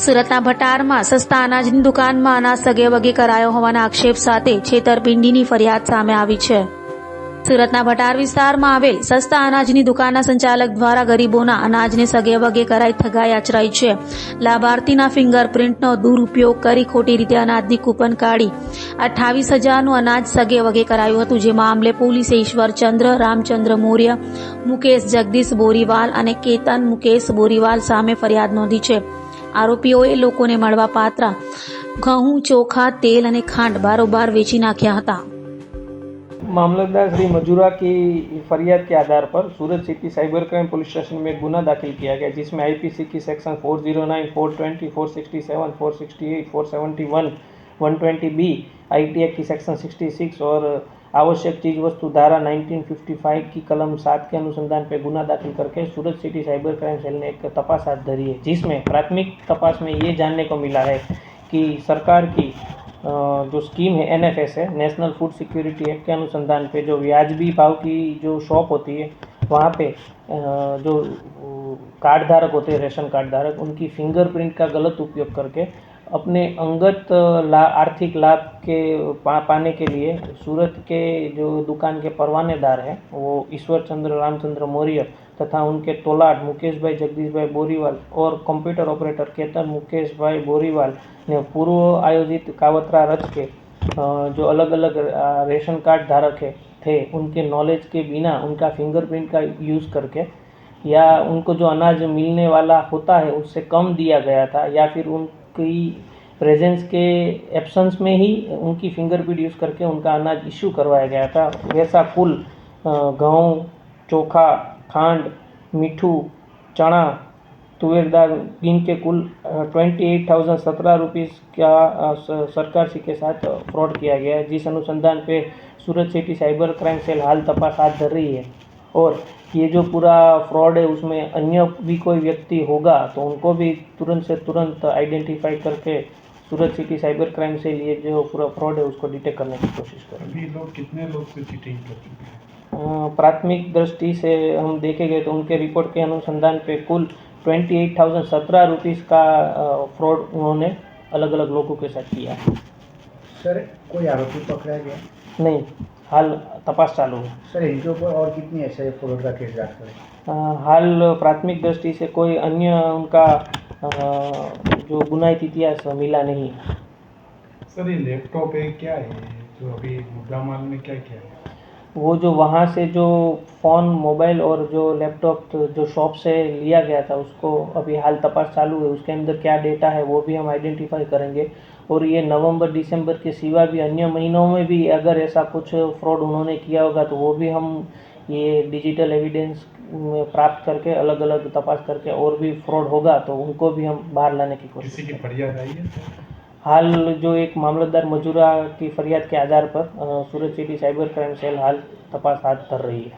સુરતના ભટારમાં સસ્તા અનાજની દુકાનમાં અનાજ સગેવગે કરાયો હોવાના આક્ષેપ સાથે છેતરપિંડીની ફરિયાદ સામે આવી છે। સુરતના ભટાર વિસ્તારમાં આવેલ સસ્તા અનાજની દુકાનના સંચાલક દ્વારા ગરીબોના અનાજને સગેવગે કરાઈ ઠગાઈ આચરાઈ છે। લાભાર્થીના ફિંગરપ્રિન્ટનો દુરુપયોગ કરી ખોટી રીતે અનાજની કૂપન કાઢી 28,000નું અનાજ સગેવગે કરાયું હતું। જે મામલે પોલીસે ઈશ્વરચંદ્ર રામચંદ્ર મૌર્ય, મુકેશ જગદીશ બોરીવાલ અને કેતન મુકેશ બોરીવાલ સામે ફરિયાદ નોંધી છે। આરોપીઓએ લોકોને મળવા પાત્ર ઘઉં, ચોખા, तेल અને ખાંડ बारोबार વેચી નાખ્યા હતા। मामलतदार श्री मजूरा की फरियाद के आधार पर Surat city cyber crime police station में एक गुना दाखिल किया गया, जिसमें आईपीसी की सेक्शन 409, 420, 467, 468, 471, 120B, आईटी एक्ट की सेक्शन 66 और आवश्यक चीज वस्तु धारा 1955 की कलम 7 के अनुसंधान पे गुना दाखिल करके सूरत सिटी साइबर क्राइम सेल ने एक तपास हाथ धरी है, जिसमें प्राथमिक तपास में ये जानने को मिला है कि सरकार की जो स्कीम है NFS है, नेशनल फूड सिक्योरिटी एक्ट के अनुसंधान पे जो व्याजबी भाव की जो शॉप होती है वहाँ पे जो कार्ड धारक होते हैं, रेशन कार्ड धारक, उनकी फिंगरप्रिंट का गलत उपयोग करके अपने अंगत आर्थिक लाभ के पाने के लिए सूरत के जो दुकान के परवानेदार हैं वो ईश्वरचंद्र रामचंद्र मौर्य तथा उनके तोलाट मुकेश भाई जगदीश भाई बोरीवाल और कंप्यूटर ऑपरेटर केतन मुकेश भाई बोरीवाल ने पूर्व आयोजित कावतरा रच के जो अलग अलग रेशन कार्ड धारक थे उनके नॉलेज के बिना उनका फिंगरप्रिंट का यूज़ करके या उनको जो अनाज मिलने वाला होता है उससे कम दिया गया था या फिर उनकी प्रेजेंस के एब्सेंस में ही उनकी फिंगरप्रिंट यूज़ करके उनका अनाज इश्यू करवाया गया था। वैसा कुल गेहूँ, चोखा, खांड, मीठू, चना, तुवेर दाल इनके कुल 28,017 रुपीज़ का सरकार सी के साथ फ्रॉड किया गया है, जिस अनुसंधान पे सूरत सिटी साइबर क्राइम सेल हाल तपास हाथ धर रही है। और ये जो पूरा फ्रॉड है उसमें अन्य भी कोई व्यक्ति होगा तो उनको भी तुरंत से तुरंत आइडेंटिफाई करके सूरत सिटी साइबर क्राइम सेल ये जो पूरा फ्रॉड है उसको डिटेक्ट करने की कोशिश करें। अभी लोग कितने लोग से चीटिंग कर चुके हैं? प्राथमिक दृष्टि से हम देखे गए तो उनके रिपोर्ट के अनुसंधान पे कुल 28,017 रुपीज़ का फ्रॉड उन्होंने अलग अलग लोगों के साथ किया। सर कोई आरोपी पकड़ा गया? नहीं, हाल तपास चालू है। सर इनके ऊपर और कितनी ऐसे फ्रॉड का केस दर्ज करें? हाल प्राथमिक दृष्टि से कोई अन्य उनका जो गुनाहित इतिहास मिला नहीं है। सर ये लैपटॉप है क्या है जो अभी मुद्दा माल में क्या क्या है? वो जो वहाँ से जो फ़ोन, मोबाइल और जो लैपटॉप जो शॉप से लिया गया था उसको अभी हाल तपास चालू है, उसके अंदर क्या डेटा है वो भी हम आइडेंटिफाई करेंगे। और ये नवंबर दिसंबर के सिवा भी अन्य महीनों में भी अगर ऐसा कुछ फ्रॉड उन्होंने किया होगा तो वो भी हम ये डिजिटल एविडेंस प्राप्त करके अलग अलग तपास करके और भी फ्रॉड होगा तो उनको भी हम बाहर लाने की कोशिश किसी की फरियाद आई है? हाल जो एक मामलतदार मजूरा की फरियाद के आधार पर Surat city cyber crime cell हाल तपास हाथ धर रही है।